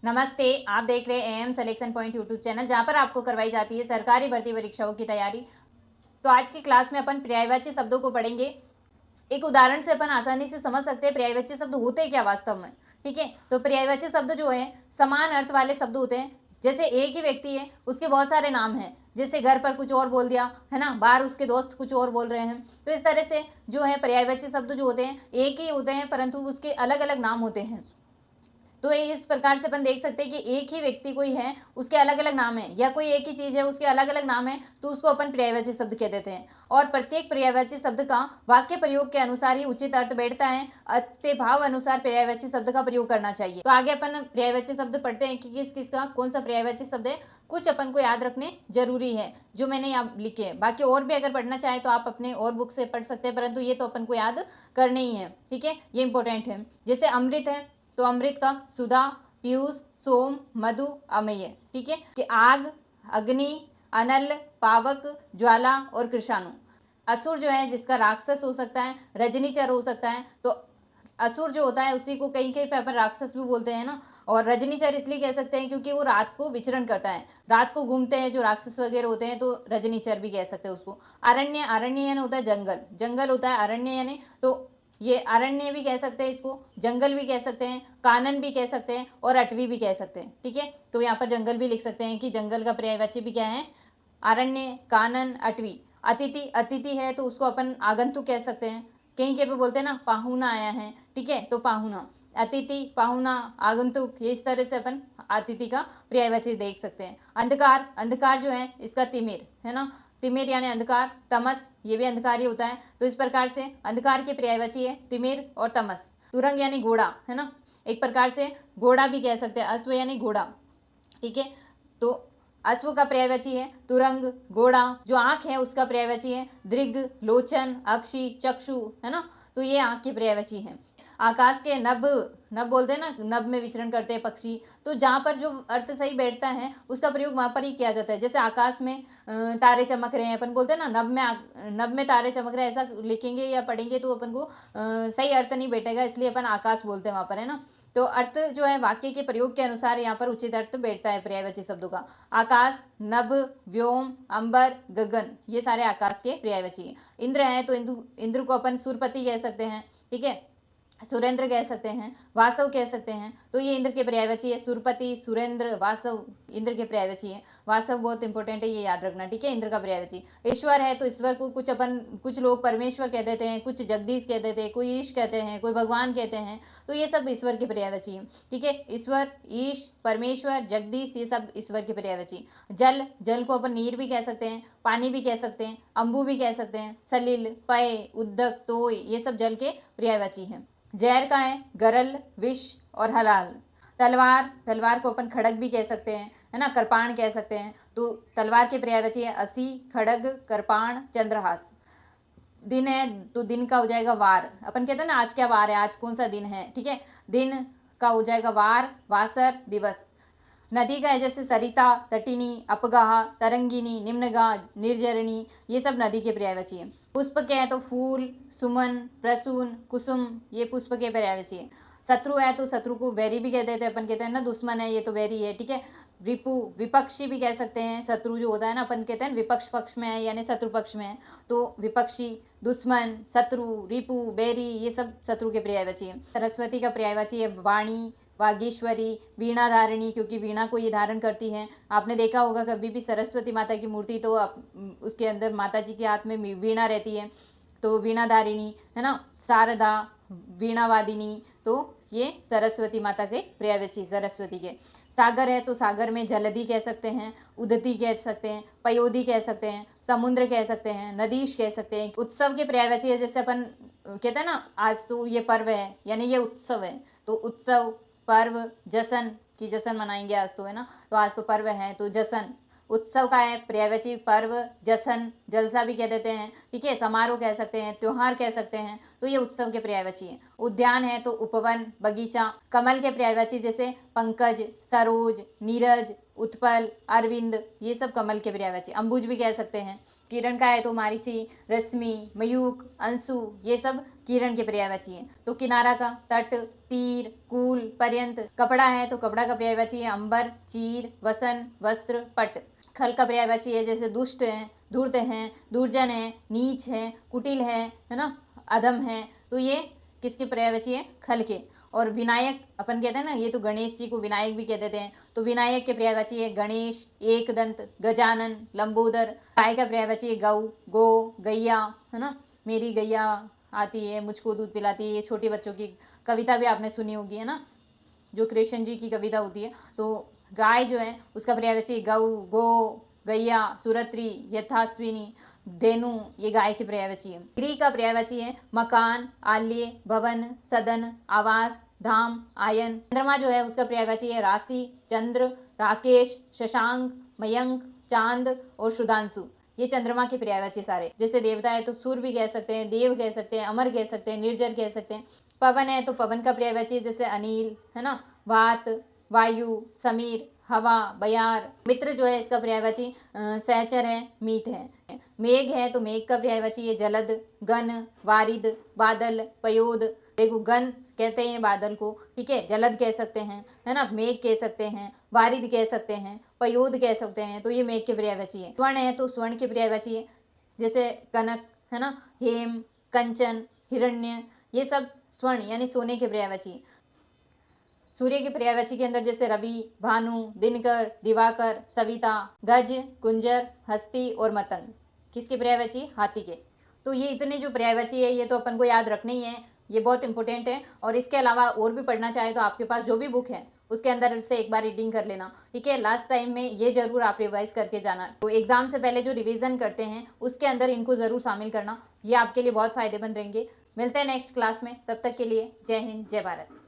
नमस्ते, आप देख रहे हैं am selection point YouTube channel, जहां पर आपको करवाई जाती है सरकारी भर्ती परीक्षाओं की तैयारी। तो आज की क्लास में अपन पर्यायवाची शब्दों को पढ़ेंगे। एक उदाहरण से अपन आसानी से समझ सकते हैं पर्यायवाची शब्द होते क्या वास्तव में। ठीक है, तो पर्यायवाची शब्द जो है समान अर्थ वाले शब्द होते हैं। जैसे एक ही व्यक्ति है, उसके बहुत सारे नाम हैं। जैसे घर पर कुछ और बोल दिया है ना, बाहर उसके दोस्त कुछ और बोल रहे हैं। तो इस तरह से जो है पर्यायवाची शब्द जो होते हैं एक ही होते हैं, परंतु उसके अलग अलग नाम होते हैं। तो इस प्रकार से अपन देख सकते हैं कि एक ही व्यक्ति कोई है, उसके अलग अलग नाम है, या कोई एक ही चीज़ है, उसके अलग अलग नाम है, तो उसको अपन पर्यायवाची शब्द कह देते हैं। और प्रत्येक पर्यायवाची शब्द का वाक्य प्रयोग के अनुसार ही उचित अर्थ बैठता है। अतः भाव अनुसार पर्यायवाची शब्द का प्रयोग करना चाहिए। तो आगे अपन पर्यायवाची शब्द पढ़ते हैं कि किस किस का कौन सा पर्यायवाची शब्द है। कुछ अपन को याद रखने जरूरी है जो मैंने यहाँ लिखे हैं। बाकी और भी अगर पढ़ना चाहे तो आप अपने और बुक से पढ़ सकते हैं, परंतु ये तो अपन को याद करने ही है। ठीक है, ये इंपॉर्टेंट है। जैसे अमृत है, तो अमृत का सुधा, पीयूष, सोम, मधु, अमेय। ठीक है, कि आग, अग्नि, अनल, पावक, ज्वाला और कृषाणु। असुर जो है जिसका राक्षस हो सकता है, रजनीचर हो सकता है। तो असुर जो होता है उसी को कहीं कहीं पे अपन राक्षस भी बोलते हैं ना। और रजनीचर इसलिए कह सकते हैं क्योंकि वो रात को विचरण करता है, रात को घूमते हैं जो राक्षस वगैरह होते हैं, तो रजनीचर भी कह सकते हैं उसको। अरण्य, अरण्य यानी होता है जंगल, जंगल होता है अरण्य यानी। तो ये अरण्य भी कह सकते हैं, इसको जंगल भी कह सकते हैं, कानन भी कह सकते हैं और अटवी भी कह सकते हैं। ठीक है, तो यहाँ पर जंगल भी लिख सकते हैं कि जंगल का पर्यायवाची भी क्या है, अरण्य, कानन, अटवी। अतिथि, अतिथि है तो उसको अपन आगंतुक कह सकते हैं। कहीं कहीं पे बोलते हैं ना पाहुना आया है। ठीक है, तो पाहुना, अतिथि, पाहुना, आगंतुक, ये इस तरह से अपन अतिथि का पर्यायवाची देख सकते हैं। अंधकार, अंधकार जो है इसका तिमिर है ना, तिमिर यानी अंधकार। तमस, ये भी अंधकार ही होता है। तो इस प्रकार से अंधकार के पर्यायवाची है तिमिर और तमस। तुरंग यानी घोड़ा है ना, एक प्रकार से घोड़ा भी कह सकते हैं, अश्व यानी घोड़ा। ठीक है, तो अश्व का पर्यायवाची है तुरंग, घोड़ा। जो आंख है उसका पर्यायवाची है दृग, लोचन, अक्षी, चक्षु है ना, तो ये आंख की पर्यायवाची है। आकाश के नभ, नभ बोलते हैं ना, नभ में विचरण करते हैं पक्षी। तो जहाँ पर जो अर्थ सही बैठता है उसका प्रयोग वहाँ पर ही किया जाता है। जैसे आकाश में तारे चमक रहे हैं, अपन बोलते हैं ना नभ में, नभ में तारे चमक रहे हैं, ऐसा लिखेंगे या पढ़ेंगे तो अपन को सही अर्थ नहीं बैठेगा, इसलिए अपन आकाश बोलते हैं वहाँ पर है ना। तो अर्थ जो है वाक्य के प्रयोग के अनुसार यहाँ पर उचित अर्थ बैठता है पर्यायवाची शब्दों का। आकाश, नभ, व्योम, अंबर, गगन, ये सारे आकाश के पर्यायवाची हैं। इंद्र है तो इंद्र को अपन सुरपति कह सकते हैं। ठीक है, सुरेंद्र कह सकते हैं, वासव कह सकते हैं। तो ये इंद्र के पर्यायवाची है, सुरपति, सुरेंद्र, वासव इंद्र के पर्यायवाची है। वासव बहुत इंपॉर्टेंट है, ये याद रखना। ठीक है, इंद्र का पर्यायवाची। ईश्वर है तो ईश्वर को कुछ लोग परमेश्वर कह देते हैं, कुछ जगदीश कह देते हैं, कोई ईश कहते हैं, कोई भगवान कहते हैं। तो ये सब ईश्वर के पर्यायवाची है। ठीक है, ईश्वर, ईश, परमेश्वर, जगदीश, ये सब ईश्वर के पर्यायवाची। जल, जल को अपन नीर भी कह सकते हैं, पानी भी कह सकते हैं, अम्बु भी कह सकते हैं, सलिल, पय, उद्दक, तोय, ये सब जल के पर्यायवाची हैं। जहर का है गरल, विष और हलाल। तलवार, तलवार को अपन खड़ग भी कह सकते हैं है ना, कृपाण कह सकते हैं। तो तलवार के पर्यायवाची है असी, खड़ग, कृपाण, चंद्रहास। दिन है तो दिन का हो जाएगा वार, अपन कहते हैं ना आज क्या वार है, आज कौन सा दिन है। ठीक है, दिन का हो जाएगा वार, वासर, दिवस। नदी का है जैसे सरिता, तटिनी, अपगाह, तरंगिनी, निम्नगाह, निर्जरणी, ये सब नदी के पर्यायवाची है। पुष्प के हैं तो फूल, सुमन, प्रसून, कुसुम, ये पुष्प के पर्यायवाची है। शत्रु है तो शत्रु को वैरी भी कह देते हैं, अपन कहते हैं ना दुश्मन है ये तो वैरी है। ठीक है, रिपु, विपक्षी भी कह सकते हैं। शत्रु जो होता है ना, अपन कहते हैं विपक्ष पक्ष में है यानी शत्रु पक्ष में है, तो विपक्षी, दुश्मन, शत्रु, रिपु, बैरी, ये सब शत्रु के पर्यायवाची है। सरस्वती का पर्यायवाची है वाणी, वागीश्वरी, वीणाधारिणी, क्योंकि वीणा को ये धारण करती है। आपने देखा होगा कभी भी सरस्वती माता की मूर्ति तो उसके अंदर माता जी के हाथ में वीणा रहती है, तो वीणाधारिणी है ना। शारदा, वीणावादिनी, तो ये सरस्वती माता के पर्यायवाची सरस्वती के। सागर है तो सागर में जलधि कह सकते हैं, उदती कह सकते हैं, पयोधी कह सकते हैं, समुद्र कह सकते हैं, नदीश कह सकते हैं। उत्सव के पर्यायवाची है, जैसे अपन कहते हैं ना आज तो ये पर्व है यानी ये उत्सव है, तो उत्सव, पर्व, जश्न की जश्न मनाएंगे आज तो है ना, तो आज तो पर्व है तो जश्न। उत्सव का है पर्यायवाची पर्व, जश्न, जलसा भी कह देते हैं। ठीक है, समारोह कह सकते हैं, त्योहार कह सकते हैं, तो ये उत्सव के पर्यायवाची है। उद्यान है तो उपवन, बगीचा। कमल के पर्यायवाची जैसे पंकज, सरोज, नीरज, उत्पल, अरविंद, ये सब कमल के पर्यायवाची। अंबुज भी कह सकते हैं। किरण का है तो मारीची, रश्मि, मयूख, अंशु, ये सब किरण के पर्यायवाची है। तो किनारा का तट, तीर, कूल, पर्यंत। कपड़ा है तो कपड़ा का पर्यायवाची है अंबर, चीर, वसन, वस्त्र, पट। खल का पर्यायवाची है जैसे दुष्ट है, धूर्त है, दुर्जन है, नीच है, कुटिल है ना, अधम है। तो ये किसके पर्यायवाची है? खल के। और विनायक अपन कहते हैं ना, ये तो गणेश जी को विनायक भी कह देते हैं। तो विनायक के पर्यायवाची है गणेश, एकदंत, गजानन, लंबोदर। गाय का पर्यायवाची है गौ, गो, गैया, है ना, मेरी गैया आती है मुझको दूध पिलाती है। ये छोटे बच्चों की कविता भी आपने सुनी होगी, है ना, जो कृष्ण जी की कविता होती है। तो गाय जो है उसका पर्यायवाची है गौ, गो, गैया, सुरत्री, यथास्विनी, धेनु। ये गाय की पर्यायवाची है। गृह का पर्यायवाची है मकान, आल्य, भवन, सदन, आवास, धाम, आयन। चंद्रमा जो है उसका पर्यायवाची है राशि, चंद्र, राकेश, शशांक, मयंक, चांद और सुधांशु। ये चंद्रमा के पर्यायवाची सारे। जैसे देवता है तो सूर्य भी कह सकते हैं, देव कह सकते हैं, अमर कह सकते हैं, निर्जर कह सकते हैं। पवन है तो पवन का पर्यायवाची है जैसे अनिल, है ना, वात, वायु, समीर, हवा, बयार। मित्र जो है इसका पर्यायवाची सहचर है, मीत है। मेघ है तो मेघ का पर्यायवाची है जलद, गन, वारिद, बादल, पयोद। देखो गन कहते हैं बादल को, ठीक है, जलद कह सकते हैं, है ना, मेघ कह सकते हैं, वारिद कह सकते हैं, पयोद कह सकते हैं। तो ये मेघ के पर्यायवाची है। स्वर्ण है तो स्वर्ण के पर्यायवाची है जैसे कनक, है ना, हेम, कंचन, हिरण्य। ये सब स्वर्ण यानी सोने के पर्यायवाची है। सूर्य के पर्यायवाची के अंदर जैसे रवि, भानु, दिनकर, दिवाकर, सविता, गज, कुंजर, हस्ती और मतंग। किसके पर्यायवाची? हाथी के। तो ये इतने जो पर्यायवाची है ये तो अपन को याद रखने ही है, ये बहुत इंपॉर्टेंट है। और इसके अलावा और भी पढ़ना चाहे तो आपके पास जो भी बुक है उसके अंदर से एक बार रीडिंग कर लेना, ठीक है। लास्ट टाइम में ये जरूर आप रिवाइज करके जाना। तो एग्जाम से पहले जो रिवीजन करते हैं उसके अंदर इनको जरूर शामिल करना, ये आपके लिए बहुत फायदेमंद रहेंगे। मिलते हैं नेक्स्ट क्लास में, तब तक के लिए जय हिंद, जय भारत।